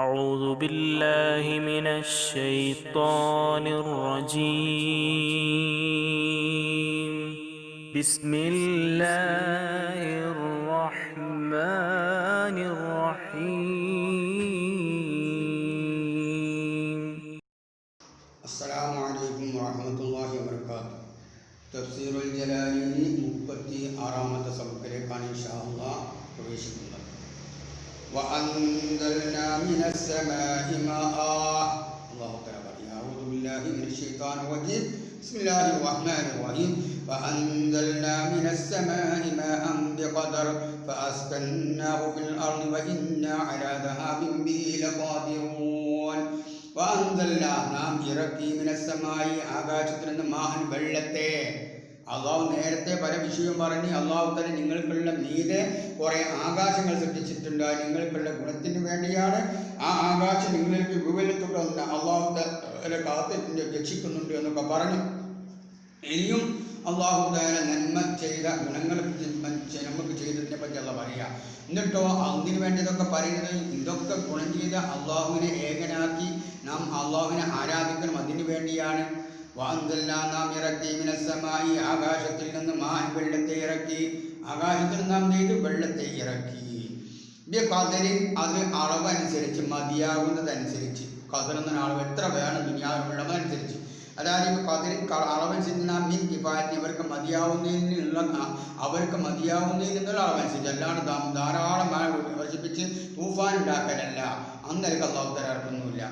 أعوذ بالله من الشيطان الرجيم. بسم الله الرحمن الرحيم. السلام عليكم ورحمة الله وبركاته. تفسير الجلالين 36 സബക്കിലേക്കാണ് ഇൻഷാ അല്ലാഹ് പ്രവേശിക്കുന്നത്. وأنزلنا من السماء ماء. الله تعالى أعوذ بالله من الشيطان الرجيم. بسم الله الرحمن الرحيم. وأنزلنا من السماء ماء بقدر فأسكناه في الأرض وإنا على ذهاب به لقادرون. وأنزلنا നാം ഇറക്കി മിനസ്സമായി ആകാശത്തിൽ നിന്ന് മാൻ വെള്ളത്തെ. അള്ളാഹു നേരത്തെ പല വിഷയവും പറഞ്ഞ് അള്ളാഹു തന്നെ നിങ്ങൾക്കുള്ള മീതെ കുറെ ആകാശങ്ങൾ സൃഷ്ടിച്ചിട്ടുണ്ട്. നിങ്ങൾക്കുള്ള ഗുണത്തിന് വേണ്ടിയാണ് ആ ആകാശം നിങ്ങൾക്ക് വിപുലത്തോട്ട് അള്ളാഹു കാത്ത് രക്ഷിക്കുന്നുണ്ട് എന്നൊക്കെ പറഞ്ഞു. ഇനിയും അള്ളാഹു താല നന്മ ചെയ്ത ഗുണങ്ങൾ നമുക്ക് ചെയ്തതിനെ പറ്റി അല്ല പറയുക. എന്നിട്ടോ അതിനു വേണ്ടി ഇതൊക്കെ പറയുന്നത്, ഇതൊക്കെ ഗുണം ചെയ്ത അള്ളാഹുവിനെ ഏകനാക്കി നാം അള്ളാഹുവിനെ ആരാധിക്കണം. അതിനു വേണ്ടിയാണ്. നാം ഇറക്കി മിനസ്സമായി ആകാശത്തിൽ നിന്ന് മാൻ വെള്ളത്തെ ഇറക്കി. ആകാശത്തിൽ നാം ചെയ്ത് വെള്ളത്തെ ഇറക്കി. ഖദരിൻ അത് അളവനുസരിച്ച് മതിയാകുന്നതനുസരിച്ച്. ഖദർ എന്ന അളവ് എത്ര വേണം ദുനിയാവിൽ വെള്ളമനുസരിച്ച്. അതായത് ഖദരിൻ അളവനുസരിച്ച് നാം മീൻ കിഫായത്ത് അവർക്ക് മതിയാവുന്നതിനുള്ള അളവനുസരിച്ച്. അല്ലാണ്ട് ധാരാളം മഴ വർഷിപ്പിച്ച് തൂഫാൻ ഉണ്ടാക്കാനല്ല. അന്നേരം അള്ളാഹു തആല ഇറക്കുന്നില്ല.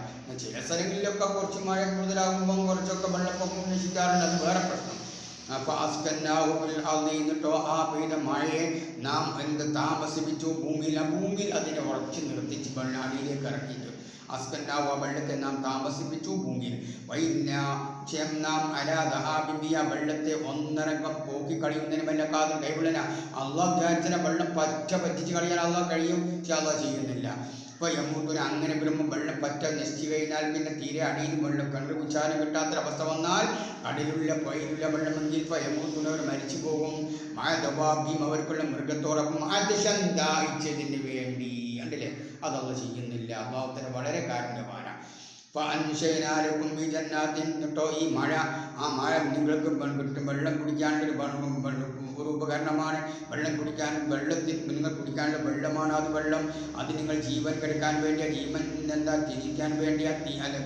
ചില സ്ഥലങ്ങളിലൊക്കെ കുറച്ച് മഴ കൂടുതലാകുമ്പം കുറച്ചൊക്കെ വെള്ളപ്പൊക്കം നശിക്കാറുണ്ട്. അത് വേറെ പ്രശ്നം. എന്നിട്ടോ ആ പെയ്ത മഴയെ നാം താമസിപ്പിച്ചു ഭൂമിയിൽ. ഭൂമിയിൽ അതിനെ ഉറച്ചു നിർത്തിച്ച് അടിയിലേക്ക് ഇറക്കിയിട്ട് അസ്കന്നാവ വെള്ളത്തെ നാം താമസിപ്പിച്ചു ഭൂമിയിൽ. നാം അലാദഹാബിബിയ വെള്ളത്തെ ഒന്നരംഗം പോക്കി കളയുന്നതിന് വല്ല കാതും കൈവിളന. അള്ളാഹ് വിചാരിച്ച വെള്ളം പറ്റിച്ച് കളയാൻ അള്ളാഹ് കഴിയും. പക്ഷെ അള്ളാഹ് ചെയ്യുന്നില്ല. ഇപ്പോൾ യമൂത്തൂര് അങ്ങനെ വരുമ്പോൾ വെള്ളം പറ്റ നശിച്ചു കഴിഞ്ഞാൽ പിന്നെ തീരെ അടിയിൽ വെള്ളം കണ്ടുപിടിച്ചാലും കിട്ടാത്തൊരവസ്ഥ വന്നാൽ അടിയിലുള്ള പുഴയിലുള്ള വെള്ളമെങ്കിൽ ഇപ്പോൾ യമൂത്തൂരവർ മരിച്ചു പോകും. മഴദവാബിയും അവർക്കുള്ള മൃഗത്തോടൊപ്പം അതിശന്തായിച്ചതിന് വേണ്ടി കണ്ടില്ലേ, അതല്ല ചെയ്യുന്നില്ല. അള്ളാഹുവിന് വളരെ കാരുണ്യമാണ്. എന്നിട്ടോ ഈ മഴ, ആ മഴ നിങ്ങൾക്ക് കിട്ടും. വെള്ളം കുടിക്കാനുള്ള ഒരു ഉപകരണമാണ്. വെള്ളം കുടിക്കാൻ നിങ്ങൾ കുടിക്കാനുള്ള വെള്ളമാണ്. അത് വെള്ളം അത് നിങ്ങൾ ജീവൻ കെടുക്കാൻ വേണ്ടിയ, ജീവൻ തിരിക്കാൻ വേണ്ടിയ,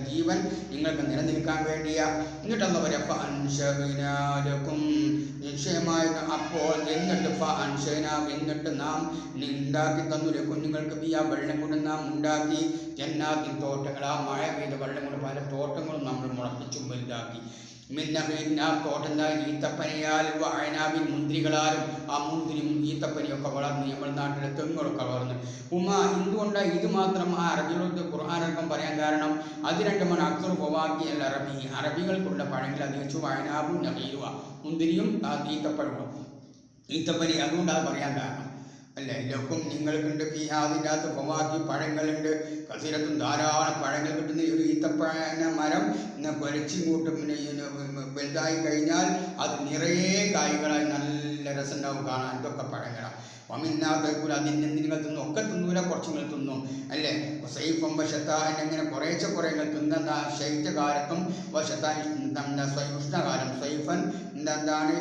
ജീവൻ നിങ്ങൾക്ക് നിലനിൽക്കാൻ വേണ്ടിയ. എന്നിട്ടെന്താ പറയുക, നിശ്ചയമായി അപ്പോൾ എന്നിട്ട് നാം ഉണ്ടാക്കി തന്നുലക്കും നിങ്ങൾക്ക് ഈ ആ വെള്ളം കൊണ്ട് നാം ഉണ്ടാക്കി ജന്നാത്തിൻ തോട്ടങ്ങൾ. ആ മഴ പെയ്ത വെള്ളം കൊണ്ട് പല തോട്ടങ്ങളും നമ്മൾ മുളപ്പിച്ചും വലുതാക്കി. തോട്ടം ഈത്തപ്പനയാൽ വയനാവിൻ മുന്തിരികളാലും ആ മുന്തിരിയും ഈത്തപ്പനയൊക്കെ വളർന്ന് നമ്മുടെ നാട്ടിലെ തെങ്ങുകളൊക്കെ വളർന്ന്. എന്തുകൊണ്ടാണ് ഇത് മാത്രം ആ അറബികളുടെ ഖുർആനടക്കം പറയാൻ കാരണം? അത് രണ്ടുമാണ് അക്സർ ഫവാക്കി അൽ അറബി. അറബികൾക്കുള്ള പഴങ്ങൾ അത് വെച്ചു വയനാവും നഹീലുവ, മുന്തിരിയും ഈത്തപ്പനി. അതുകൊണ്ടാണ് പറയാൻ കാരണം. അല്ല എല്ലാവർക്കും നിങ്ങൾക്കുണ്ട് അതിൻ്റെ അകത്ത് ഫവാക്കി പഴങ്ങളുണ്ട്. കസീരത്തും ധാരാളം പഴങ്ങൾ കിട്ടുന്ന ഒരു ഈത്തപ്പഴ മരം കുരച്ചിങ്ങോട്ട് വലുതായി കഴിഞ്ഞാൽ അത് നിറയെ കായ്കളായി നല്ല രസം ഉണ്ടാവും കാണാൻ. ഇതൊക്കെ പഴങ്ങളാണ്. വമിന്നാത്തൂല അതിൻ്റെ നിങ്ങൾ തിന്നും, ഒക്കെ തിന്നൂല, കുറച്ചുങ്ങൾ തിന്നും അല്ലേ. സൈഫം വശത്താൻ അങ്ങനെ കുറേശ്ശെ കുറേങ്ങൾ തിന്ന ശൈത്യകാലത്തും ഉഷ്ണകാലം. സൈഫൻ എന്താണ്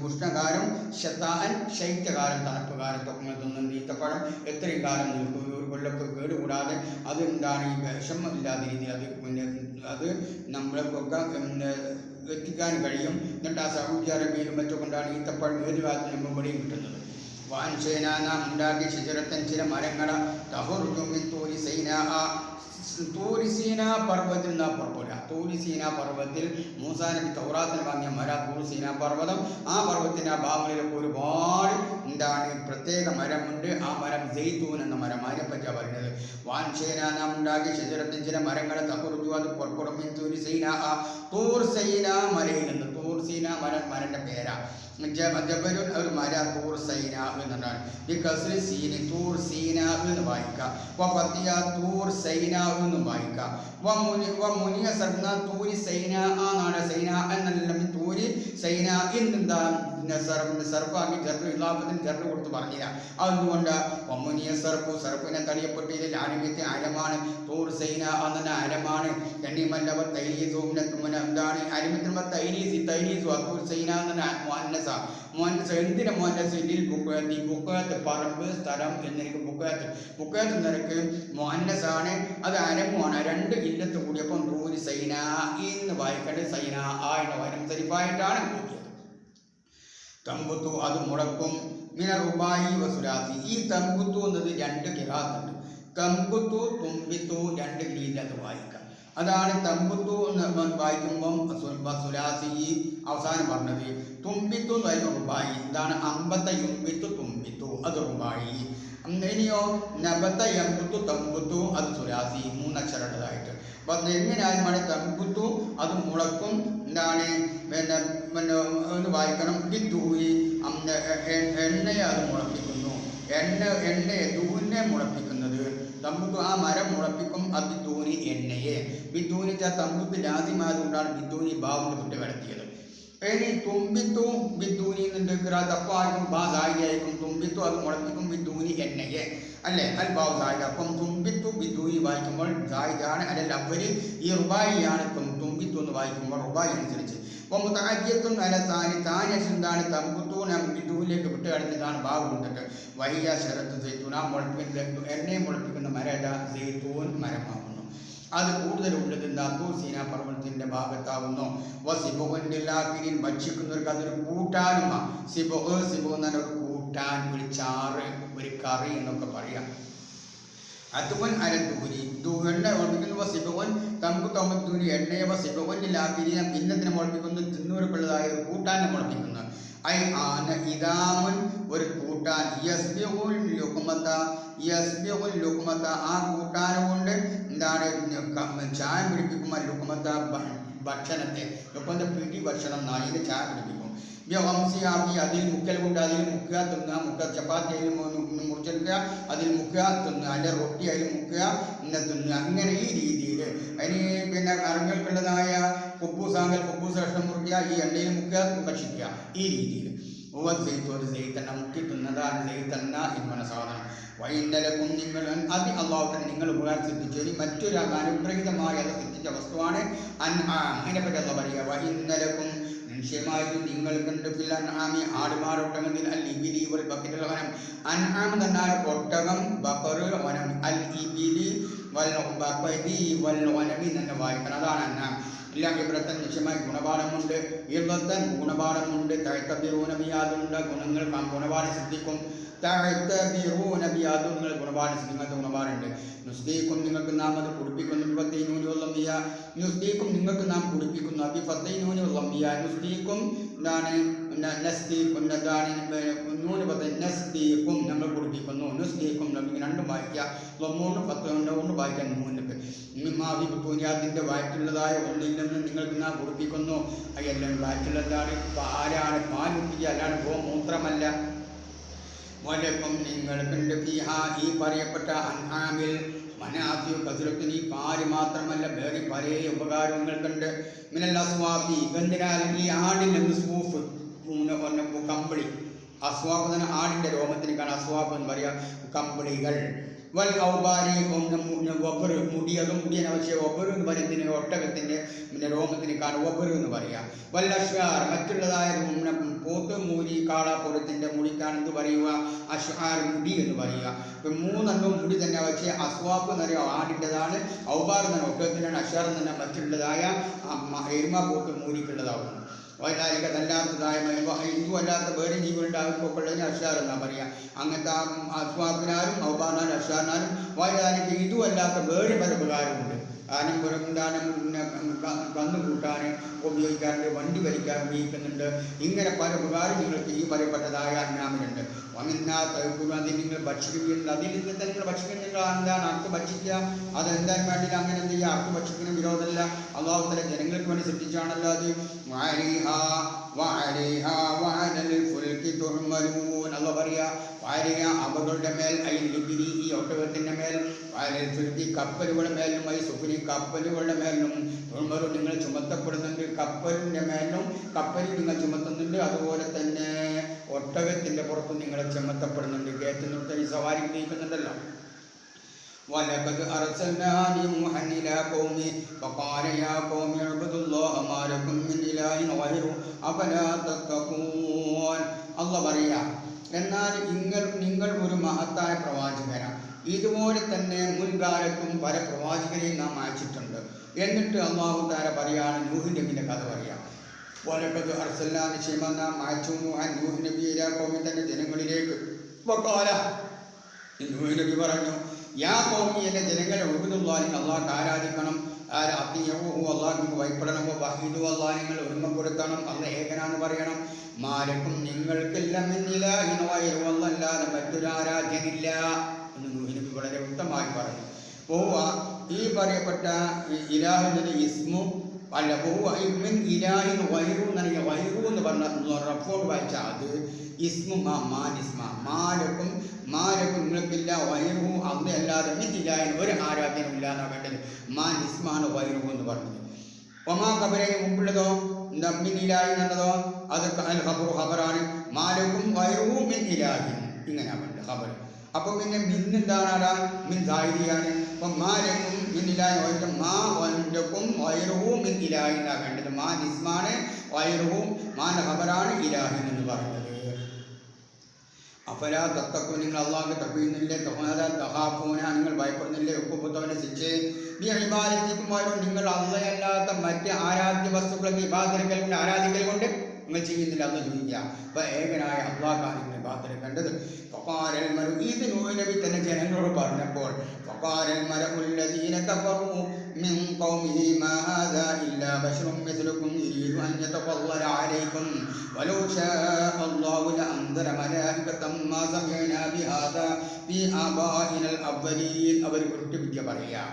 ഉഷ്ണകാലം, ശത്താൻ ശൈത്യകാലം തണുപ്പ് കാലത്തൊക്കെ തിന്നുന്നുണ്ട്. ഈത്തപ്പഴം എത്രയും കാലം നിൽക്കും, ഒരു കൊല്ലൊക്കെ കേടുകൂടാതെ. അത് എന്താണ് ഈ വിഷം ഇല്ലാത്ത രീതി അത് നമ്മളെക്കൊക്കെ എത്തിക്കാൻ കഴിയും. എന്നിട്ട് ആ സൗദി അറേബ്യയിലും മറ്റൊക്കെ കൊണ്ടാണ് ഈത്തപ്പഴം ഏത് കാലത്ത് നമ്മൾ ഇവിടെയും കിട്ടുന്നത്. വാൻസേന നാം ഉണ്ടാക്കിയ ശിജറത്തൻ ചില മരങ്ങള തൂരിസീന പർവ്വതത്തിൽ നാം പുറപ്പെടാം. തൂരിസീന പർവ്വതത്തിൽ മൂസാ നബി തൗറാത്തിന് വാങ്ങിയ മര തൂരിസീന പർവ്വതം. ആ പർവ്വതത്തിൻ്റെ ആ ഭാഗങ്ങളിലൊക്കെ ഒരുപാട് പ്രത്യേക മരമുണ്ട്. ആ മരം സെയ്തൂൻ എന്ന മരം. അതിനെപ്പറ്റിയാണ് പറയുന്നത്. വാൻസേന നാം ഉണ്ടാക്കിയ ശിജറത്തൻ ചില മരങ്ങളെ തഹുറുജു അത് പുറപ്പെടും. തൂരിസീന തൂർ സൈന മലയിൽ നിന്ന്. തൂർ സീന മരൻ്റെ പേരാ. ജബലുൻ ഒരു മര തൂർ സൈന എന്നാണ്. ഈ കസ്രി സീന തൂർ സീന എന്ന് വായിക്കാം. ഫത്തിയ തൂർ സൈന എന്നും വായിക്കാം. മുനിയ സർന തൂരി സൈന എന്നാണ്. സൈന എന്നല്ല തൂരി സൈന എന്നെന്താ സർഫാക്കി ഇലാഫത്തിന് ജർറ് കൊടുത്ത് പറഞ്ഞില്ല. അതുകൊണ്ട് മുനിയ സർഫു സർഫിനെ തടിയപ്പെട്ടില്ല. ആരംഭത്തെ ആരമാണ്. തൂർ സൈന എന്ന അരമാണ് കണ്ണിമല്ലവ തൈരീസും എന്താണ് അരിമത്തിനുമ്പോൾ തൈരീസു അത്തൂർ സൈന എന്ന മുഹന്നസ എന്തിന് മുഹന്നസിൽ ബുക്കത്ത് പറമ്പ് സ്ഥലം എന്നിരിക്കും ബുക്കത്ത് നിരക്ക് മുഹന്നസാണ്, അത് അരമാണ്. രണ്ട് ഇല്ലത്ത് കൂടിയപ്പം തൂരി സൈന എന്ന് വായിക്കട്ടെ, സൈന ആ എന്ന് വായനം സരിപ്പായിട്ടാണ് കൂട്ടിയത്. തമ്പുത്തു അത് മുടക്കും മിന റുബായി വസുലാസി. ഈ തമ്പുത്തു എന്നത് രണ്ട് കിറാത്തുണ്ട്. തമ്പുത്തു തുമ്പിത്തു രണ്ട് രീതിയിൽ അത് വായിക്കാം. അതാണ് തമ്പുത്തു എന്ന് വായിക്കുമ്പം വസുലാസി അവസാനം പറഞ്ഞത്. തുമ്പിത്തു എന്ന് പറയുന്ന റുബായി. ഇതാണ് അമ്പത്ത യുമ്പിത്തു തുമ്പിത്തു, അത് റുബായി. ഇനിയോ നബത്ത യമ്പുത്തു തമ്പുത്തു, അത് സുലാസി, മൂന്നക്ഷരമുള്ളതായിട്ട്. അപ്പം എങ്ങനെയായാലും മഴ തമ്പുത്തു അത് മുളക്കും. എന്താണ് പിന്നെ വായിക്കണം. ബിദ്ദൂയി എണ്ണയെ അത് മുളപ്പിക്കുന്നു. എണ്ണയെ ദൂനെ മുളപ്പിക്കുന്നത് തമ്പുത്തു ആ മരം മുളപ്പിക്കും. അത് ബിദ്ദൂനി എണ്ണയെ. ബിദ്ദൂനി തമ്പുത്ത് ലാസിമായതുകൊണ്ടാണ് ബിദ്ദൂനി ബാവിന്റെ കുട്ടി കിടത്തിയത്. ഇനി തുമ്പിത്തു ബിദ്ദൂനി തപ്പായിരിക്കും, ബാ സായിയായിരിക്കും. തുമ്പിത്തു അത് മുളപ്പിക്കും ബിദ്ദൂനി എണ്ണയെ, അല്ലേ? അൽ ബാവ് സായിദ. അപ്പം തുമ്പിത്തു ബിദ്ദൂനി വായിക്കുമ്പോൾ സായിദാണ്, അല്ലെങ്കിൽ അവര് ഈ റുബായിയാണ്. തുമ്പിത്തു എന്ന് വായിക്കുമ്പോൾ റുബായി അനുസരിച്ച്. അപ്പം മുതഅദ്ദിയത്തുൻ അല താനി എന്താണ്? തമ്പുത്തു ബിദ്ദൂനിലേക്ക് വിട്ട് കിടത്തിയതാണ് ബാവ് കൊണ്ടിട്ട്. വഹിയ ശരത്ത് സൈത്തൂന മുളപ്പിക്കുന്ന എണ്ണയെ മുളപ്പിക്കുന്ന മരം സൈത്തൂൻ മരമാകുന്നു. അത് കൂടുതലുള്ളത് തൂർ സീന പർവ്വതത്തിന്റെ ഭാഗത്താവുന്നു. സിബുവിൻ ഭക്ഷിക്കുന്നവർക്ക് അതൊരു കൂട്ടാനുമ. സിബു എന്ന് പറഞ്ഞ ഒരു കൂട്ടാൻ, ഒരു ചാറ്, ഒരു കറി എന്നൊക്കെ പറയാം. അതുവൻ അരന്തൂരി എണ്ണ മുളപ്പിക്കുന്നു. സിബുവൻ തമ്പു തമ്പത്തൂരി എണ്ണയെ സിബുവിലാക്കിരി ഭിന്നത്തിനെ മുളപ്പിക്കുന്നു. തിന്നൂർക്കുള്ളതായ ഒരു കൂട്ടാനെ മുളപ്പിക്കുന്നു. ഐ ആന ഇദാമുൻ ഒരു കൂട്ടാൻ. യസ്ബിഉൽ ലുഖ്മത ആ കൂട്ടാനം കൊണ്ട് എന്താണ് ചായ പിടിപ്പിക്കും. ലുഖ്മത ഭക്ഷണത്തെ, ലുഖ്മത പിടി ഭക്ഷണം നായിന് ചായ പിടിപ്പിക്കും. വംശിയാക്കി അതിൽ മുക്കൽ കൊണ്ട് അതിൽ മുക്കുക തിന്നുക. ചപ്പാത്തി അതിൽ മുറിച്ചെടുക്കുക, അതിൽ മുക്കുക തിന്നുക. അതിൻ്റെ റൊട്ടി അതിൽ മുക്കുക തിന്നുക. അങ്ങനെ ഈ രീതിയിൽ അതിന് പിന്നെ കറങ്ങൾക്കുള്ളതായ കുപ്പൂസാങ്കൽ കുപ്പൂസ് കഷ്ണം മുറിക്കുക, ഈ എണ്ണയിൽ മുക്കുക, ഭക്ഷിക്കുക. ഈ രീതിയിൽ സെയ്ത്തെണ്ണ മുക്കി തിന്നതാണ് സെയ്ത്തെണ്ണ എന്ന സാധനം. വൈന്നലക്കും നിങ്ങൾ അള്ളാഹുവിനെ നിങ്ങൾ ഉപകാരം സിദ്ധിച്ചു. മറ്റൊരു അനുഗ്രഹീതമായി അത് സിദ്ധിച്ച വസ്തുവാണ് അതിനെപ്പറ്റി അല്ല പറയുക. വൈന്നലക്കും നിശ്ചയമായിട്ടും നിങ്ങൾക്കുണ്ട് ഫിൽഅൻആമി ആടുമാരൊട്ടകത്തിൽ അൽ ഇബിലി വൽ ബഖറിൽ വനം. അൻആം എന്നാൽ ഒട്ടകം, ബഖർ വനം. അൽ ഇബിലി വൽ ബഖരി വൽ വനമി എന്ന് വായിക്കണം. അതാണ് അൻആം. എല്ലാം ഇബ്രത്തൻ നിശ്ചയമായി ഗുണപാഠമുണ്ട്. ഇബ്രത്തൻ ഗുണപാഠമുണ്ട്. തഅ്തബിറൂനബിയാതുണ്ട് ഗുണങ്ങൾ ഗുണപാഠം സിദ്ധിക്കും. തഅ്തബിറൂനബിയാതു നിങ്ങൾ ഗുണപാഠം സിദ്ധിക്കുന്നത് ഗുണപാഠമുണ്ട്. നുസ്ദീക്കും നിങ്ങൾക്ക് നാം അത് കുടിപ്പിക്കുന്നു. നുസ്ദീക്കും നിങ്ങൾക്ക് നാം കുടിപ്പിക്കുന്നു. അബി ഫത്തൈനൂനി ഉള്ളംബിയ നുസ്ദീക്കും എന്താണ് നസ്ദീക്കും എന്താണ് നസ്ദീക്കും നമ്മൾ കുടിപ്പിക്കുന്നു. നുസ്ദീക്കും രണ്ടും വായിക്കുക. തൊമ്മൂന്ന് കൊണ്ട് വായിക്കാൻ മൂന്നൊക്കെ മാവി പൂഞ്ഞാതിൻ്റെ വായിക്കുള്ളതായ ഒന്നിൽ നിന്ന് നിങ്ങൾക്ക് നാം കുടിപ്പിക്കുന്നു. അതെല്ലാം വായിക്കുള്ളതാണ്. ആരാണ് പാലുപ്പിക്കുക, അല്ലാണ്ട് ഗോമൂത്രമല്ല. വലക്കും നിങ്ങൾക്കുണ്ട് ഫീഹ ഈ പറയപ്പെട്ട അൻആമിൽ മനാഫിയു കസ്റത്തുൻ. ഈ പാല് മാത്രമല്ല വേറെ പല ഉപകാരങ്ങൾക്കുണ്ട്. മിനൽ അസ്വാഫി ഗന്ധിനാൽ ഈ ആടിൻ്റെ സൂഫ് കമ്പിളി. അസ്വാഫ് തന്നെ ആടിൻ്റെ രോമത്തിനേക്കാണ് അസ്വാഫ് എന്ന് പറയുക. കമ്പിളികൾ. വൽ ഔബാരി ഒബർ മുടിയതും മുടിയൻ ആവശ്യം ഒബർ എന്ന് പറയുന്നതിന് ഒട്ടകത്തിൻ്റെ പിന്നെ രോമത്തിനേക്കാണ് ഒബർ എന്ന് പറയുക. വൽ അഷ്ആർ മറ്റുള്ളതായ പോത്ത് മൂരി കാളാപ്പുറത്തിൻ്റെ മുടിക്കാണ് എന്ത് പറയുക? അഷ്ആർ മുടി എന്ന് പറയുക. ഇപ്പം മൂന്നെണ്ണവും മുടി തന്നെ. പക്ഷേ അസ്വാഫ് എന്ന് പറയുക ആടിൻ്റെതാണ്, ഔബാർ എന്ന് പറഞ്ഞാൽ ഒട്ടകത്തിനാണ്, അഷ്ആർ എന്ന് പറഞ്ഞാൽ മറ്റുള്ളതായ എരുമ പോത്ത് മൂരിക്കുള്ളതാവുന്നു. വൈകാരിക അല്ലാത്തതായ ഹിന്ദു അല്ലാത്ത വേറെ ജീവികളുടെ ആൾക്കൊക്കെയുള്ളതിന് അഷ്ആർ എന്നാണ് പറയുക. അങ്ങനത്തെ അസ്വാഫിനാലും ഔബാറിനാലും അഷ്ആറിനാലും വൈകാരിക ഇതും അല്ലാത്ത വേറെ പല ഉപകാരമുണ്ട്. കാരണം പുറന്താനം കന്നു കൂട്ടാൻ ഉപയോഗിക്കാറുണ്ട്, വണ്ടി വലിക്കാൻ ഉപയോഗിക്കുന്നുണ്ട്. ഇങ്ങനെ പല ഉപകാരം നിങ്ങൾക്ക് ഈ പറയപ്പെട്ടതായ അന്നാമിനുണ്ട്. അതിൽ നിങ്ങൾ ഭക്ഷിക്കുന്നുണ്ട്. അതിൽ നിന്ന് തന്നെ നിങ്ങൾ ഭക്ഷിക്കുന്ന എന്താണ് അർക്ക് ഭക്ഷിക്കുക? അതെന്തായാലും വേണ്ടിയിട്ട് അങ്ങനെ എന്ത് ചെയ്യുക? അർക്ക് ഭക്ഷിക്കുന്ന വിരോധമല്ല. അള്ളാഹു തആല ജനങ്ങൾക്ക് വേണ്ടി സൃഷ്ടിച്ചാണല്ലോ അത്. അള്ളാഹു പറയുക അവകളുടെ മേൽ ഈ ഒട്ടകത്തിൻ്റെ മേൽ കപ്പലുകളുടെ മേലും സുഫിനി കപ്പലുകളുടെ മേലും നിങ്ങൾ ചുമത്തപ്പെടുന്നുണ്ട്. കപ്പലിൻ്റെ മേലും കപ്പലിൽ നിങ്ങൾ ചുമത്തുന്നുണ്ട്. അതുപോലെ തന്നെ ഒട്ടകത്തിൻ്റെ പുറത്തും നിങ്ങൾ ചുമത്തപ്പെടുന്നുണ്ട്. കയറ്റുന്നിടത്ത് ഈ സവാരി ഉപയോഗിക്കുന്നുണ്ടല്ലോ. ولقد أرسلنا نوحا إلى قومه فقال يا قوم اعبدوا الله ما لكم من إله غيره أفلا تتقون. അല്ലാഹ് പറയാ, എന്നാൽ നിങ്ങൾ ഒരു മഹത്തായ പ്രവാചകനാണ്. ഇതുപോലെ തന്നെ മുൻകാലത്തും പല പ്രവാചകരെയും നാം അയച്ചിട്ടുണ്ട്. എന്നിട്ട് അല്ലാഹു തആല പറയാണ്, നൂഹ് നബിയുടെ കഥ പറയാം. വലഖദ് അർസൽനാ, നിശ്ചയമായി നാം അയച്ചു നൂഹ് നബി ഇലാ ഖൗമി, തന്റെ ജനങ്ങളിലേക്ക്. വഖാല, നൂഹ് നബി പറഞ്ഞു, യാ ഖൗമി, എന്റെ ജനങ്ങളെ, ഉബ്ദുല്ലാഹി, അല്ലാഹുവിനെ ആരാധിക്കണം. അല്ലാഹുവിനെ ഭയപ്പെടണം. വഹീദു, അല്ലാഹുവിനെ ഒരുമ കൊടുക്കണം. അല്ലാഹ് ഏകനാന്ന് പറയണം. മാലക്കും, നിങ്ങൾക്കെല്ലാം അല്ലാതെ മറ്റൊരു ആരാധ്യനില്ല എന്ന് നൂഹ് നബി വളരെ വ്യക്തമായി പറഞ്ഞു. ഈ പറയപ്പെട്ട ഇലാഹിന്റെ ഇസ്മു അല്ല, മിൻ ഇലാഹിൻ വൈറു എന്നറിയ, വൈറു എന്ന് പറഞ്ഞ റഫോട് വായിച്ചാൽ അത് ഇസ്മു മാലക്കും നിങ്ങൾക്കില്ല, വൈറു അന്ന് അല്ലാതെ മിൻ ഇലാഹിൻ ഒരു ആരാധനയും ഇല്ല എന്നാണ് വേണ്ടത്. മാൻ ഇസ്മാണ് വൈറു എന്ന് പറഞ്ഞത്. ഒമാ ഖബറിന് മുമ്പുള്ളതോ മിൻ ഇലാഹിൻ എന്നതോ അത് അൽ ഖബറു ഖബറാണ്. മാലക്കും വൈറു മിൻ ഇലാഹിൻ, ഇങ്ങനെയാണ് വേണ്ടത് ഖബർ. അപ്പൊ പിന്നെ മിന്നെന്താണ്? മിൻ സായിദിയാണ്. അപ്പൊ മാലക്കും മിൻ ഇലാഹിൻ, മാ വൈറക്കും വൈറുഹു മിൻ ഇലാഹിൻ എന്നാണ് വേണ്ടത്. മാൻ ഇസ്മാണ്, വൈറുഹു മാൻ ഖബറാണ്, ഇലാഹിൻ എന്ന് പറഞ്ഞത്. അഫലാ തത്തഖൂൻ, നിങ്ങൾ അല്ലാഹുവിനെ തഖ്വീന്നില്ലേ? തഖാഫൂന, നിങ്ങൾ ഭയപ്പെടുന്നില്ലേ? ഉഖൂബത്തവനെ ശിക്ഷയെ. നിങ്ങൾ അല്ലാഹയല്ലാത്ത മറ്റ് ആരാധ്യ വസ്തുക്കളെ ആരാധിക്കൽ കൊണ്ട് നിങ്ങൾ ചെയ്യുന്നില്ല. അന്ന് ചോദിക്കുക. അപ്പൊ ഏകനായ അല്ലാഹുവാണ് നിങ്ങൾ ഇബാദത്ത്. ഇത് നൂഹ് നബി തന്നെ ജനങ്ങളോട് പറഞ്ഞപ്പോൾ അവർ വിട്ടുവിദ്യ പറയാ.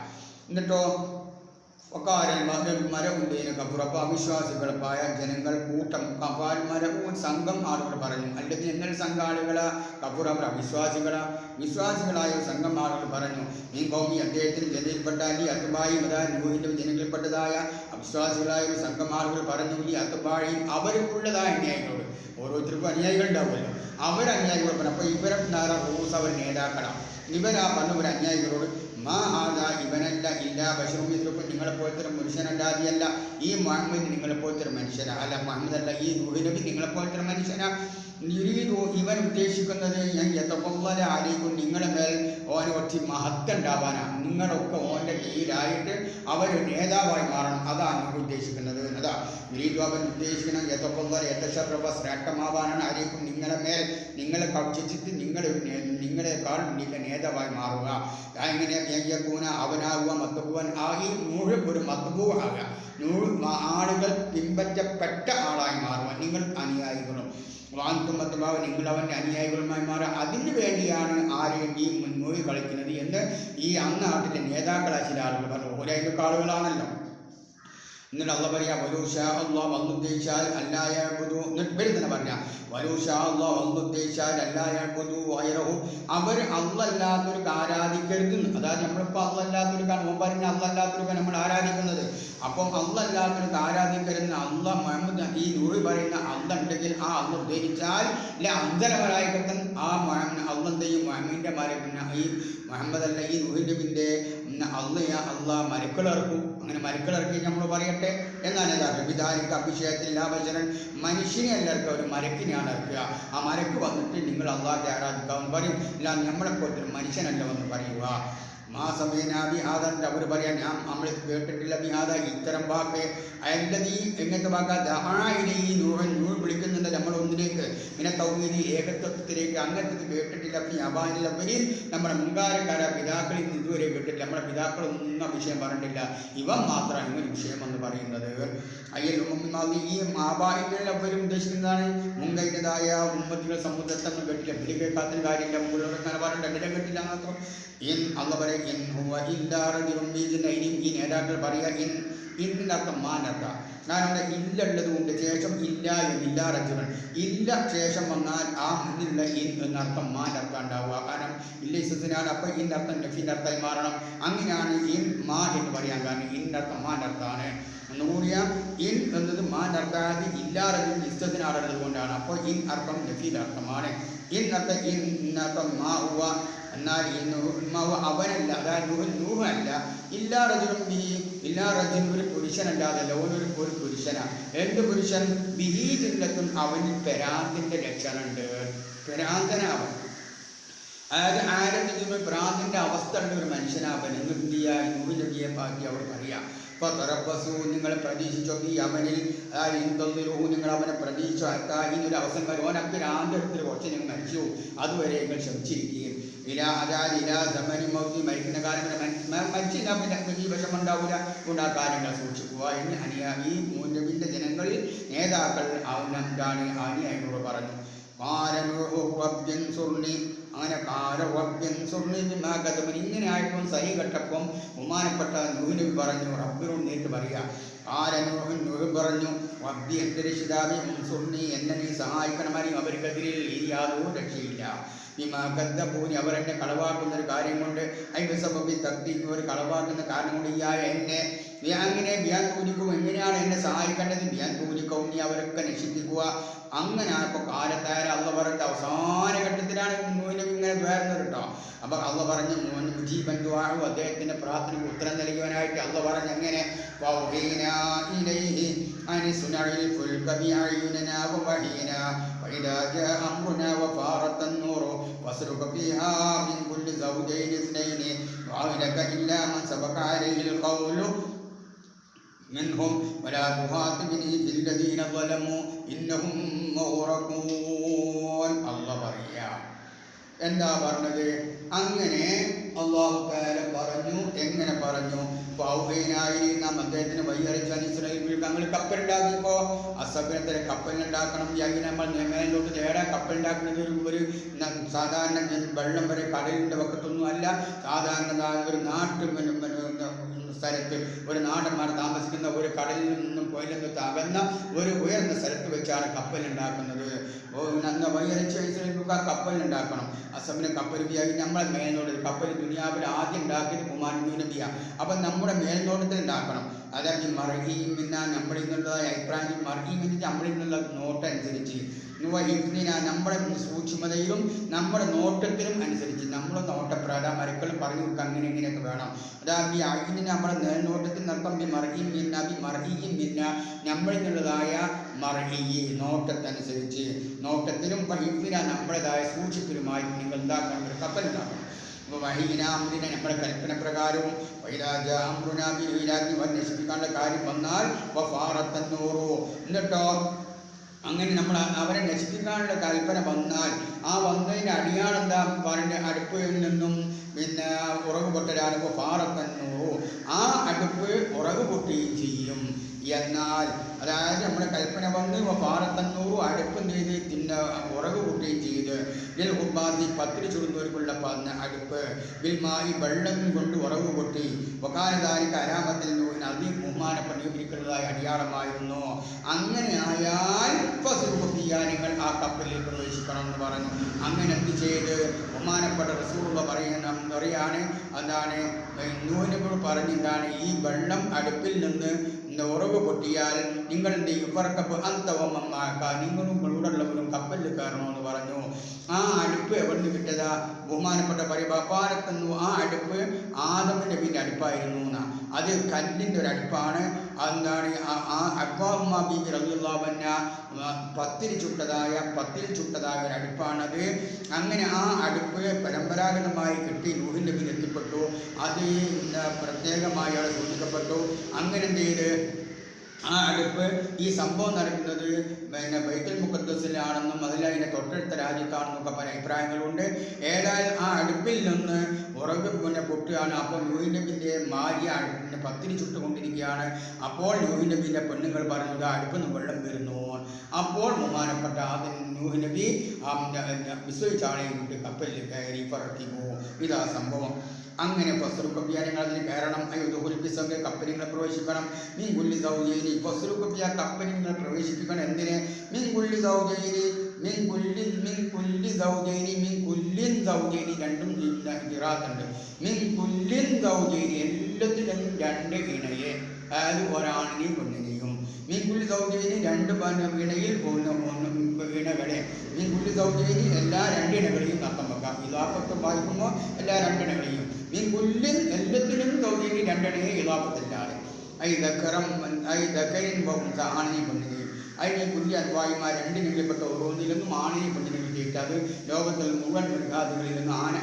എന്നിട്ടോ അവിശ്വാസികളായ ജനങ്ങൾ കൂട്ടം സംഘം ആളുകൾ പറഞ്ഞു. അല്ലെങ്കിൽ നിങ്ങൾ സംഘാളികളെ കപുറ വിശ്വാസികളായ സംഘം ആളുകൾ പറഞ്ഞു, ഈ കൗമി അദ്ദേഹത്തിന് ജനയിൽപ്പെട്ട അലി അത്തുബായി നൂഹിന്റെ ജനങ്ങളിൽപ്പെട്ടതായ അവിശ്വാസികളായ ഒരു സംഘം ആളുകൾ പറഞ്ഞു, ഈ അത്തുബായി അവർക്കുള്ളതായ അനുയായികളോട്, ഓരോരുത്തർക്കും അനുയായികൾ ഉണ്ടാവുമല്ലോ, അവരനുയായികൾ പറഞ്ഞു. അപ്പോൾ ഇവരെ റൂസ് അവർ നേതാക്കളാണ്. ഇവരാ പറഞ്ഞ ഒരു അനുയായികളോട്, ഇവനല്ല ഇല്ല ബഷറുമിത്രക്കും, നിങ്ങളെപ്പോലത്തെ ഒരു മനുഷ്യനല്ലാതെയല്ല ഈ മുഹമ്മദ്, നിങ്ങളെപ്പോലത്തെ ഒരു മനുഷ്യനാ. അല്ല, മുഹമ്മദ് അല്ല, ഈ നൂഹ് നബി നിങ്ങളെപ്പോലത്തെ ഒരു മനുഷ്യനാ. ഇവൻ ഉദ്ദേശിക്കുന്നത് ആയിരിക്കും നിങ്ങളുടെ മേൽ ഓന് കുറച്ച് മഹത്വം ഉണ്ടാവാനാണ്. നിങ്ങളൊക്കെ ഓൻ്റെ കീഴിലായിട്ട് അവർ നേതാവായി മാറണം. അതാണ് നിങ്ങൾ ഉദ്ദേശിക്കുന്നത്. അതാ വിരീതു അവൻ ഉദ്ദേശിക്കണം. ശ്രേഷ്ഠമാവാനാണ്. ആയിരിക്കും നിങ്ങളുടെ മേൽ നിങ്ങളെ കക്ഷിച്ചിട്ട് നിങ്ങളെക്കാൾ നേതാവായി മാറുക. എങ്ങനെ അവനാകുക മത്തബുവൻ ആയി നൂറ് ഒരു മത്തബു ആകുക. ആളുകൾ പിൻപറ്റപ്പെട്ട ആളായി മാറുക. നിങ്ങൾ അനുയായികളും വാന്തുമത്തബാവ്, നിങ്ങൾ അവൻ്റെ അനുയായികളുമായി മാറുക. അതിനു വേണ്ടിയാണ് ആരെയും ഈ മുൻമൊഴി കളിക്കുന്നത് എന്ന് ഈ അന്നാട്ടിലെ നേതാക്കളായ ചില ആളുകൾ പറഞ്ഞു. ഓരോ ആളുകളാണല്ലോ. എന്നിട്ട് അള്ളാഹ് പറയാ, വലൂഷാ അല്ലാഹ് വന്നുദ്ദേശിച്ചാൽ അല്ലായഅ്ബുദു. എന്നിട്ട് തന്നെ പറഞ്ഞ വലൂഷാ അല്ലാഹ് വന്നുദ്ദേശിച്ചാൽ അല്ലായഅ്ബുദു വൈറഹു, അവർ അല്ലാത്തൊരു ആരാധിക്കരുത്. അതായത് നമ്മളിപ്പോൾ അല്ലാത്തൊരു പറഞ്ഞ അല്ലാത്തൊരു നമ്മൾ ആരാധിക്കുന്നത്. അപ്പം അല്ലാത്തൊരു ആരാധിക്കരുന്ന അള്ളാഹ് മുഹമ്മദ് ഈ നൂറ് പറയുന്ന അള്ള ഉണ്ടെങ്കിൽ ആ അള്ള ഉദ്ദേശിച്ചാൽ അന്തരവരായിക്കത്തൻ ആ അള്ളന്റെയും മുഹമ്മദിന്റെ ഈ മുഹമ്മദ് അല്ല ഈ നൂഹ് നബിന്റെ അള്ളാഹ് മരക്കളിറക്കും. അങ്ങനെ മരക്കളിറക്കി നമ്മൾ പറയട്ടെ എന്നാണ് വിധാനിക്ക് അഭിഷേകത്തിൽ ലാഭചരൻ മനുഷ്യനെ എല്ലാവർക്കും ഒരു മരക്കിനെയാണ് ഇറക്കുക. ആ മരക്ക് വന്നിട്ട് നിങ്ങൾ അള്ളാഹെ ആരാധിക്കാമെന്ന് പറയും. ഇല്ല, നമ്മളെപ്പോലത്തെ ഒരു മനുഷ്യനല്ല എന്ന് പറയുക. അവർ പറയാൻ നമ്മൾ കേട്ടിട്ടില്ല ബിഹാദ ഇത്തരം വാക്ക്. അതിൻ്റെ എങ്ങനത്തെ വാക്കാ? ദഹായിലെ ഈ നൂറ് വിളിക്കുന്നുണ്ട് നമ്മൾ ഒന്നിലേക്ക്, പിന്നെ തൗഹീദ് ഏകത്വത്തിലേക്ക്. അങ്ങനത്തെ കേട്ടിട്ടില്ല. അബാനിലവരിൽ നമ്മുടെ മുൻകാലക്കാര പിതാക്കളിൽ നിന്ന് ഇതുവരെ കേട്ടിട്ടില്ല. നമ്മുടെ പിതാക്കളൊന്നും വിഷയം പറഞ്ഞിട്ടില്ല. ഇവൻ മാത്രം ഇങ്ങനെ വിഷയം എന്ന് പറയുന്നത്. ഈ ആബാഹികളവരും ഉദ്ദേശിക്കുന്നതാണ് മുൻകൈൻ്റെതായ ഉമ്മത്തികൾ സമുദ്രത്തൊന്നും കേട്ടില്ല. ഇവര് കേൾക്കാത്തൊരു കാര്യമില്ല. മുകളിലൊക്കെ പറഞ്ഞിട്ട് എവിടെ കേട്ടില്ല മാത്രം. അള്ള പറയാം, ഈ നേതാക്കൾ പറയുക ഇതിൻ്റെ അർത്ഥം മാനർത്ത. കാരണം അവിടെ ഇല്ലുള്ളത് കൊണ്ട് ശേഷം ഇല്ല എന്നില്ല റജുലൻ. ഇല്ല ശേഷം വന്നാൽ ആ മുന്നിലുള്ള എന്നർത്ഥം മാനർത്ത ഉണ്ടാവുക. കാരണം ഇല്ല ഇസത്തിനാണ്. അപ്പം ഇതിൻ്റെ അർത്ഥം നഫീൻ്റെ അർത്ഥമായി മാറണം. അങ്ങനെയാണ് മാ എന്ന് പറയാൻ കാരണം ഇന്നർത്ഥം മാനർത്താണ്. ഒന്നുകൂടിയ എന്നത് മാനർത്താതി ഇല്ലാറജുൽ ഇസ്തത്തിനാടുള്ളത് കൊണ്ടാണ്. അപ്പോൾ അർത്ഥം നഫീൻ്റെ അർത്ഥമാണ്. ഇന്നർത്ഥം മാ ഹുവ എന്നാൽ ഈ അവനല്ല, അതായത് നൂഹല്ല, ഇല്ലാ റജുലും ബിഹി, ഇല്ലാ റജുൽ ഒരു പുരുഷനല്ലാതല്ല, ഓനൊരു പുരുഷനാണ്. എന്ത് പുരുഷൻ? ബിഹി ജില്ലത്തും, അവനിൽ പെരാന്തിൻ്റെ ലക്ഷണമുണ്ട്. പെരാന്തനാവൻ, അതായത് ആരംഭിക്കുന്ന ഭ്രാന്തിൻ്റെ അവസ്ഥ ഉള്ള ഒരു മനുഷ്യനാവൻ. എന്ത് ചെയ്യുക? നൂഹ് നബിയെ ബാക്കി അവർ പറയാം. അപ്പോൾ തറബസു, നിങ്ങൾ പ്രതീക്ഷിച്ചോ ഈ അവനിൽ, ഇന്തൊന്നിലൂഹു, നിങ്ങൾ അവനെ പ്രതീക്ഷിച്ചോ. അതിനൊരു അവസരം വരും, ഓൻ ഭ്രാന്തെടുത്തിൽ കുറച്ച് നിങ്ങൾ മരിച്ചു, അതുവരെ നിങ്ങൾ ക്ഷമിച്ചിരിക്കുകയും ഇലാ സമനി മൗത്തി, മരിക്കുന്ന കാലം മരിച്ചില്ല, പിന്നെ ഈ വിഷമുണ്ടാവില്ല, കൊണ്ട് ആ കാര്യങ്ങൾ സൂക്ഷിക്കുക എന്ന് ഈ നബിൻ്റെ ജനങ്ങളിൽ നേതാക്കൾ എന്താണ് അനുയായികളോട് പറഞ്ഞു. അങ്ങനെ ഇങ്ങനെ ആയപ്പോൾ സഹി കെട്ടപ്പം ബഹുമാനപ്പെട്ട നൂഹ് നബി പറഞ്ഞു, റബ്ബിനോട് നേരിട്ട് പറയുക. നൂഹ് പറഞ്ഞു, റബ്ബി എൻ്റെ രക്ഷിതാവേ മുൻസുർണി, എന്നെ നീ സഹായിക്കണമായി, അവർക്കെതിരിൽ യാതൊരു രക്ഷയില്ല. ഭൂനി, അവരെന്നെ കളവാക്കുന്ന ഒരു കാര്യം കൊണ്ട്, ഐബി തക്തിക്ക് ഒരു കളവാക്കുന്ന കാരണം കൊണ്ട് എന്നെ അങ്ങനെ ബ്യാൻ പൂജിക്കും. എങ്ങനെയാണ് എന്നെ സഹായിക്കേണ്ടത്? ബ്യാൻ പൂജിക്കും, നീ അവരൊക്കെ നശിപ്പിക്കുക. അങ്ങനെ ആയപ്പോൾ കാലത്തായ അള്ള പറഞ്ഞ അവസാന ഘട്ടത്തിലാണ് നൂഹിനബി ഇങ്ങനെ ദ്വാരുന്നത് കേട്ടോ. അപ്പോൾ അള്ള പറഞ്ഞു, മുജീബൻ ദുആഉ, അദ്ദേഹത്തിൻ്റെ പ്രാർത്ഥനയ്ക്ക് ഉത്തരം നൽകിയവനായിട്ട് അള്ള പറഞ്ഞു എങ്ങനെ? فاسلك فيها من كل زوجين اثنين وأهلك إلا من سبق عليه القول منهم ولا تخاطبني في الذين ظلموا إنهم مغرقون. الله പറയാ എന്താ പറഞ്ഞത്? അങ്ങനെ അല്ലാഹു തആല പറഞ്ഞു. എങ്ങനെ പറഞ്ഞു? ഫൗഹൈനായി, നാം അദ്ദേഹത്തിന് വഴിയറിയിച്ച ഇസ്രായേൽ ഞങ്ങൾ കപ്പലുണ്ടാക്കിയപ്പോൾ അസബിനത്തിലെ കപ്പലുണ്ടാക്കണം. നമ്മൾ മേലോട്ട് തേടാൻ കപ്പലുണ്ടാക്കുന്നത് ഒരു സാധാരണ വെള്ളം വരെ കടലിൻ്റെ പക്കത്തൊന്നും അല്ല. സാധാരണ ഒരു സ്ഥലത്ത്, ഒരു നാടന്മാർ താമസിക്കുന്ന ഒരു കടലിൽ നിന്നും പുഴയിൽ നിന്നും അകന്ന ഒരു ഉയർന്ന സ്ഥലത്ത് വെച്ചാണ് കപ്പലുണ്ടാക്കുന്നത്. അന്ന് വഴിയറിച്ച ഇസ്രായേൽക്കാർ കപ്പലുണ്ടാക്കണം. അസബിനെ കപ്പൽ ഉപയോഗിച്ച് നമ്മളെ മേൽനോട്ട് കപ്പൽ ദുനിയാവിൽ ആദ്യം ഉണ്ടാക്കിയത് നൂഹ് നബിയാണ്. അപ്പം നമ്മുടെ മേൽനോട്ടത്തിൽ ഉണ്ടാക്കണം. അതായത് മർഹീം പിന്നെ നമ്മളിൽ നിന്നുള്ളതായ അഭിപ്രായം, മർഹീം എന്ന് നമ്മളിൽ നിന്നുള്ള നോട്ടനുസരിച്ച്, നമ്മുടെ സൂക്ഷ്മതയിലും നമ്മുടെ നോട്ടത്തിലും അനുസരിച്ച്, നമ്മുടെ നോട്ടപ്രകാരം മരക്കളും പറഞ്ഞു കൊടുക്കുക, അങ്ങനെ ഇങ്ങനെയൊക്കെ വേണം. അതായത് ഈ അയിന് നമ്മുടെ നേർനോട്ടത്തിൽ നടത്താം. മർഹീം പിന്നെ നമ്മളിൽ നിന്നുള്ളതായ മർഹീ നോട്ടത്തനുസരിച്ച്, നോട്ടത്തിലും നമ്മുടേതായ സൂക്ഷിപ്പിലുമായി നിങ്ങൾ എന്താക്കണം? ഒരു കപ്പലുണ്ടാക്കണം. അപ്പോൾ വഹീനാമിനെ നമ്മുടെ കൽപ്പന പ്രകാരവും നശിപ്പിക്കാനുള്ള കാര്യം വന്നാൽ എന്നിട്ടോ അങ്ങനെ നമ്മൾ അവരെ നശിപ്പിക്കാനുള്ള കൽപ്പന വന്നാൽ ആ വന്നതിൻ്റെ അടിയാണെന്താ പറഞ്ഞ അടുപ്പിൽ നിന്നും പിന്നെ ഉറകു പൊട്ടലാണ്. ഫാറത്തന്നൂറു, ആ അടുപ്പ് ഉറകു പൊട്ടുകയും ചെയ്യും. എന്നാൽ അതായത് നമ്മുടെ കൽപ്പന വന്ന് ഫാറത്തന്നൂറു, അടുപ്പ് ചെയ്ത് ഉറകു പൊട്ടുകയും ചെയ്ത് ഹുബാദി, പത്തിരി ചുടുന്നവർക്കുള്ള അടുപ്പ്, ബിൽമായി, വെള്ളം കൊണ്ട് ഉറകു പൊട്ടി. വകാലതാരിക്ക് അരാമത്തിൽ നൂഹിന് അതി ബഹുമാനപ്പെട്ടിരിക്കുന്നതായ അടിയാളമായിരുന്നു. അങ്ങനെ ആയാൽ നിങ്ങൾ ആ കപ്പലിൽ പ്രവേശിക്കണം എന്ന് പറഞ്ഞു. അങ്ങനെ എന്ത് ചെയ്ത് ബഹുമാനപ്പെട്ട റസൂലുള്ള പറയാണ് എന്താണ് നൂഹിനോട് പറഞ്ഞെന്താണ്, ഈ വെള്ളം അടുപ്പിൽ നിന്ന് ഉറവ് പൊട്ടിയാൽ നിങ്ങൾ എന്ത് ചെയ്യും? ഇവർക്കപ്പ് അന്തവമ്മമാക്ക, നിങ്ങളും നിങ്ങളുള്ളവരും കപ്പലിൽ കയറണമെന്ന് പറഞ്ഞു. ആ അടുപ്പ് എവിടെ നിന്ന് കിട്ടതാ? ബഹുമാനപ്പെട്ട പരിപാലത്തുന്നു. ആ അടുപ്പ് ആദം നബിൻ്റെ അടുപ്പായിരുന്നു എന്നാണ്. അത് കല്ലിൻ്റെ ഒരു അടുപ്പാണ്. എന്താണ് ആ അബ്ബാഹുമ്മ ബീബി റളിയല്ലാഹു അൻഹ പത്തിൽ ചുട്ടതായ ഒരു അടുപ്പാണത്. അങ്ങനെ ആ അടുപ്പ് പരമ്പരാഗതമായി കിട്ടി നൂഹ് നബിയിൽ എത്തിപ്പെട്ടു. അത് പ്രത്യേകമായി അവിടെ സൂക്ഷിക്കപ്പെട്ടു. അങ്ങനെ എന്ത് ചെയ്ത് ആ അടുപ്പ്, ഈ സംഭവം നടക്കുന്നത് പിന്നെ ബൈത്തുൽ മുഖദ്ദസിലാണെന്നും അതിൻ്റെ തൊട്ടടുത്ത രാജ്യത്താണെന്നൊക്കെ പല അഭിപ്രായങ്ങളുണ്ട്. ഏതായാലും ആ അടുപ്പിൽ നിന്ന് ഉറക് പൊട്ടുകയാണ്. അപ്പോൾ നൂഹ് നബിൻ്റെ ഭാര്യ അടുപ്പിൻ്റെ പത്തിരി ചുട്ടുകൊണ്ടിരിക്കുകയാണ്. അപ്പോൾ നൂഹ് നബിൻ്റെ പെണ്ണുങ്ങൾ പറഞ്ഞത് അടുപ്പിൽ നിന്ന് വെള്ളം വരുന്നു. അപ്പോൾ ബഹുമാനപ്പെട്ട ആദ്യം നൂഹ് നബി വിശ്വസിച്ചാളെയും കൊണ്ട് കപ്പലിൽ കയറി പറത്തിപ്പോ. ഇതാ സംഭവം. അങ്ങനെ ഫസ്റുക്കപ്പിയ നിങ്ങൾ അതിന് കയറണം. അയ്യുദുൽപ്പിസൊക്കെ കപ്പലിങ്ങളെ പ്രവേശിക്കണം. മീൻ കുല്ലി സൗജയിനി, ഫസ്റുക്കപ്പിയ കപ്പലിൽ നിങ്ങൾ പ്രവേശിപ്പിക്കണം. എന്തിന്? മീൻ കുല്ലി സൗജയിനി, രണ്ടും ജിറാത്തുണ്ട്. മീൻ കുല്ലിൻ സൗജയിനി, എല്ലാത്തിലും രണ്ട് ഇണയെ, അതായത് ഒരാണിനെയും പെണ്ണിനെയും. മീൻ കുല്ലി സൗജൈനി രണ്ട് ഇണയിൽ ഇണകളെ മീൻ കുല്ലി സൗജൈനി എല്ലാ രണ്ടിണകളെയും അർത്ഥം വെക്കാം. ഇലാഫത്ത് വായിക്കുമ്പോൾ എല്ലാ രണ്ടിണകളെയും മീൻ കുല്ലിൻ എല്ലാത്തിനും സൗജൈനി രണ്ടിണയെ ഇലാഫത്തില്ലാതെ ഐ ദക്കറിൻ ബഹുൻസ ആണിനെയും പെണ്ണിനെയും അതിന് കുല്ലി അൻവായിമാർ രണ്ടിനെങ്കിൽപ്പെട്ട ഓരോന്നിൽ നിന്നും ആണിനെയും പെണ്ണിനെയും ചെയ്തിട്ട് അത് ലോകത്തിൽ മുഴുവൻ മൃഗാദികളിൽ നിന്ന് ആണ്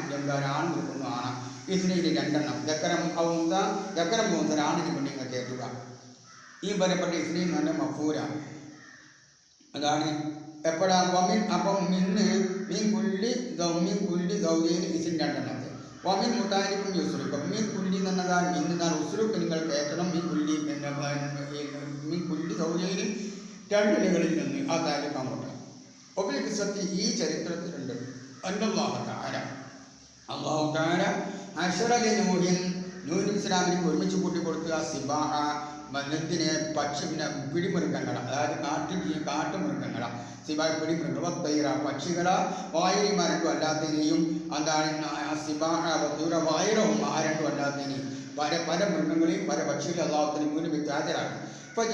നിൽക്കുന്ന ആന. ഇതിന് രണ്ടെണ്ണം ദക്കരം ബഹുൻസ ആണിനെ പെണ്ണിനെ കേട്ടുക. ഈ പറയപ്പെട്ട ഇസ്ലീം തന്നെ മഫൂര അതാണ് എപ്പോഴാണ് വമിൻ. അപ്പം മീൻ കുല്ലി സൗജൈനി ഇസിൻ രണ്ടെണ്ണത്തെ വമിൻ മുത്താരിക്കും യുസ്രുക്കും മീൻ കുല്ലി എന്നതാണ് മിന്നാൻ ഉസ്രുക്ക് നിങ്ങൾ കേൾക്കണം. മീൻ കുല്ലി സൗജൈനി രണ്ടിലകളിൽ നിന്ന് ആ താരിഖ് അങ്ങോട്ട് ഒബിൽ കിസ്സത്തി ഈ ചരിത്രത്തിലുണ്ട്. അല്ലാഹു തആല അശ്റലി നൂഹ് ഇസ്ലാമിന് ഒരുമിച്ച് കൂട്ടിക്കൊടുക്കുക സിബാഹ മനുഷ്യനെ പക്ഷിനെ പിടിമൃഗങ്ങള അതായത് കാട്ടുമൃഗങ്ങള സിബാ പിടിമൃഗങ്ങൾ തൈറ പക്ഷികള വായരിമാരണ്ടും അല്ലാത്തതിനെയും എന്താണ് സിബാഹ വായരവും ആരണ്ടും അല്ലാത്തതിനെയും പല മൃഗങ്ങളെയും പല പക്ഷികളെ അള്ളാഹുവിന് മുന്നിൽ വെച്ച് ഹാജരാക്കും. ഇപ്പോൾ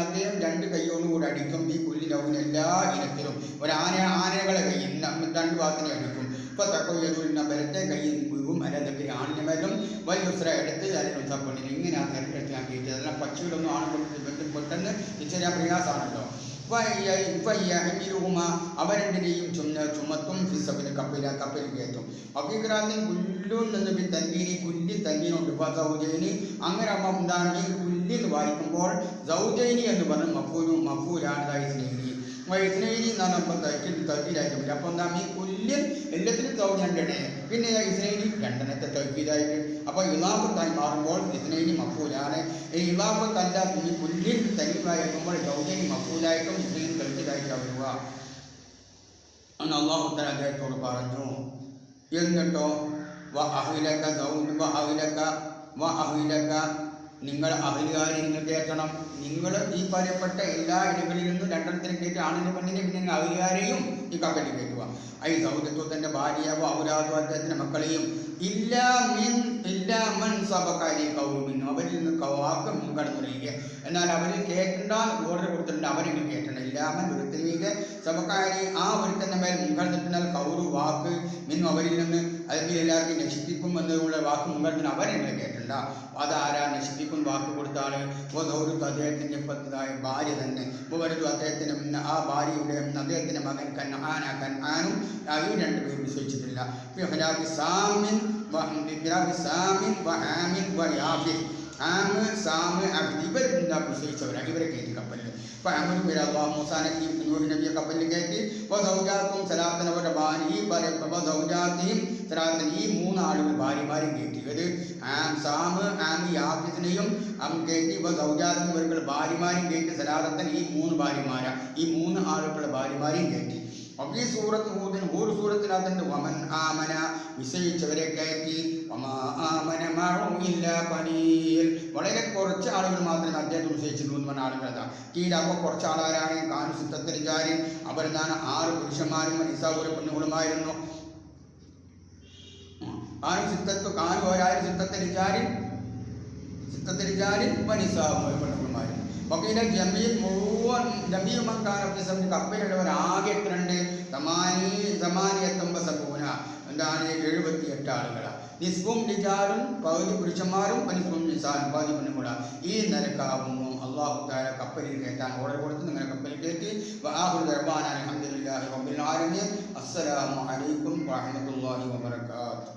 അദ്ദേഹം രണ്ട് കൈയോടുകൂടി അടിക്കും. ഈ പുല്ലിനവും എല്ലാ ഇനത്തിലും ആനകളെ കയ്യിൽ രണ്ട് ഭാഗത്തിനെ അടിക്കും. ഇപ്പോൾ തക്കോയതുന്ന ബലത്തെ കയ്യിൽ വീഴും. അല്ലെങ്കിൽ ആണിൻ്റെ മേലും വലിയ എടുത്ത് അതിനും തപ്പണിന് ഇങ്ങനെ ആ തിരഞ്ഞെടുത്ത് ആക്കിയിട്ട് അതെല്ലാം പക്ഷികളൊന്നും ആണുകൊണ്ട് പെട്ടെന്ന് തിരിച്ചറിയാൻ പ്രയാസമാണല്ലോ. അവരെന്തിനെയും ചുമത്തും ഫിസബിന് കപ്പലിൽ കയറ്റും. അഭിഗ്രാന്തിൻ കുല്ലും നിന്ന് തന്നീനി കുല്ലി തന്നീനുണ്ട്. ഇപ്പോൾ സൗജൈനി അങ്ങനെ ആകുമ്പോൾ എന്താണ് ഈ കുല്ലി എന്ന് വായിക്കുമ്പോൾ സൗജൈനി എന്ന് പറഞ്ഞ് മഫൂലാണ് സ്നേഹി ഇസ്നൈനി എന്നാണ് അപ്പം തൗക്കീലായിട്ട് വരും. അപ്പോൾ എന്താ ഈ കുല്യൻ എല്ലാത്തിനും സൗജന്യണ്ടേ പിന്നെ ഇസ്നൈനി രണ്ടെണ്ണത്തെ തൗക്കീലായിട്ട് അപ്പോൾ ഇലാഫത്തായി മാറുമ്പോൾ ഇസ്നൈനി മഫൂലാണ്. ഈ ഇലാഫത്തല്ല ഈ കുല്യൻ തനിവായിരിക്കുമ്പോൾ സൗജന്യ മഫൂലായിട്ടും ഇസ്നൈനി തൗക്കീലായിട്ടാണ് വരിക എന്ന് അല്ലാഹു തആല അദ്ദേഹത്തോട് പറഞ്ഞു. എന്നിട്ടോ നിങ്ങൾ അഹലുകാരെ നിങ്ങൾ കേൾക്കണം. നിങ്ങൾ ഈ പറയപ്പെട്ട എല്ലാ ഇടങ്ങളിൽ നിന്നും രണ്ടെണ്ണത്തിനും കയറ്റി ആണിനെ പെണ്ണിനെ പിന്നെ അഹലുകാരെയും ഈ കപ്പലിൽ കയറ്റുക. ഐ സൗദത്വത്തിൻ്റെ ഭാര്യയാവോ ഔലാദോ അദ്ദേഹത്തിൻ്റെ മക്കളെയും ഇല്ലാമൻ സബക്കാരി കൗറുമിന്നു അവരിൽ നിന്ന് വാക്ക് മുൻകടന്നുറയുക. എന്നാൽ അവരിൽ കേട്ടണ്ട ഓർഡർ കൊടുത്തിട്ടുണ്ട് അവരെങ്കിലും കേട്ടണം. ഇല്ലാമൻ ഒരുത്തരീക സബക്കാരി ആ ഒരുത്തൻ്റെ മേൽ മുൻകടന്നിട്ടുണ്ടാൽ കൗറു വാക്ക് മിന്നു അവരിൽ നിന്ന് അല്ലെങ്കിൽ എല്ലാവർക്കും നശിപ്പിക്കും എന്നുള്ള വാക്ക് മുൻകടത്തിന് അവരെങ്കിലും കേട്ടണ്ട. അതാരാ നശിപ്പിക്കും വാക്ക് കൊടുത്താണ് ഓരോരുത്തർ അദ്ദേഹത്തിൻ്റെ പത്തിതായ ഭാര്യ തന്നെ വരുന്നു. അദ്ദേഹത്തിന് ആ ഭാര്യയുടെ അദ്ദേഹത്തിൻ്റെ മകൻ കൻആനും ഈ രണ്ടുപേരും വിശ്വസിച്ചിട്ടില്ല. വിശ്വസിച്ചവരാണ് ഇവരെ കയറ്റി കപ്പലിൽ. അപ്പോൾ അമരുപേര് അള്ളാഹു മൂസാനെ നൂഹ് നബിയെ കപ്പലിൽ കയറ്റി സൗജാത്തും സലാത്തിന് അവരുടെ ഭാര്യ ഈ സൗജാത്തിയും സലാത്തിന് ഈ മൂന്നാളുകൾ ഭാര്യമാരും കയറ്റി. ഇത് യാഫിസിനെയും കയറ്റി സൗജാത്തും ഇവർക്ക് ഭാര്യമാരും കയറ്റി സലാത്തൻ ഈ മൂന്ന് ആളുകളുടെ ഭാര്യമാരെയും കയറ്റി. അപ്പോൾ ഈ സൂറത്ത് ഹൂദ് സൂറത്തിനകത്തുണ്ട് വമൻ ആമന വിശ്വസിച്ചവരെ കയറ്റി വളരെ കുറച്ച് ആളുകൾ മാത്രമേ അദ്ദേഹം വിശ്വസിച്ചിട്ടുള്ളൂ എന്ന് പറഞ്ഞ ആളുകളാണ് കീഴപ്പോൾ കുറച്ച് ആളുകാരാണ് കാനു സിത്തത്തിരിജാരിൻ അവരെന്താണ് 6 പുരുഷന്മാരും നിസാപുര പെണ്ണുകളുമായിരുന്നു. കാനു ഒരായിരം സിത്തത്തിരിജാരിൻ നിസാപുര പെണ്ണുകളുമായിരുന്നു. വക്കീല ജമീൽ മുഴുവൻ ജമീമാക്കാനൊക്കെ കപ്പലുള്ളവർ ആകെ എത്രണ്ട് സമാനിയത്തൊമ്പൂന എന്താണ് 78 ആളുകളാണ്. നിസ്ബും നിജാറും പകുതി പുരുഷന്മാരും നിസ്ബും നിസാറും പകുതി പെണ്ണുകൂടാ. ഈ നിരക്കാവുന്നു അല്ലാഹു തആല കപ്പലിൽ കയറ്റാൻ ഓർഡർ കൊടുത്ത് നിങ്ങൾ കപ്പലിൽ കയറ്റി. അൽഹംദുലില്ലാഹി റബ്ബിൽ ആലമീൻ. അസ്സലാമു അലൈക്കും വറഹ്മത്തുള്ളാഹി വബറകാതുഹു.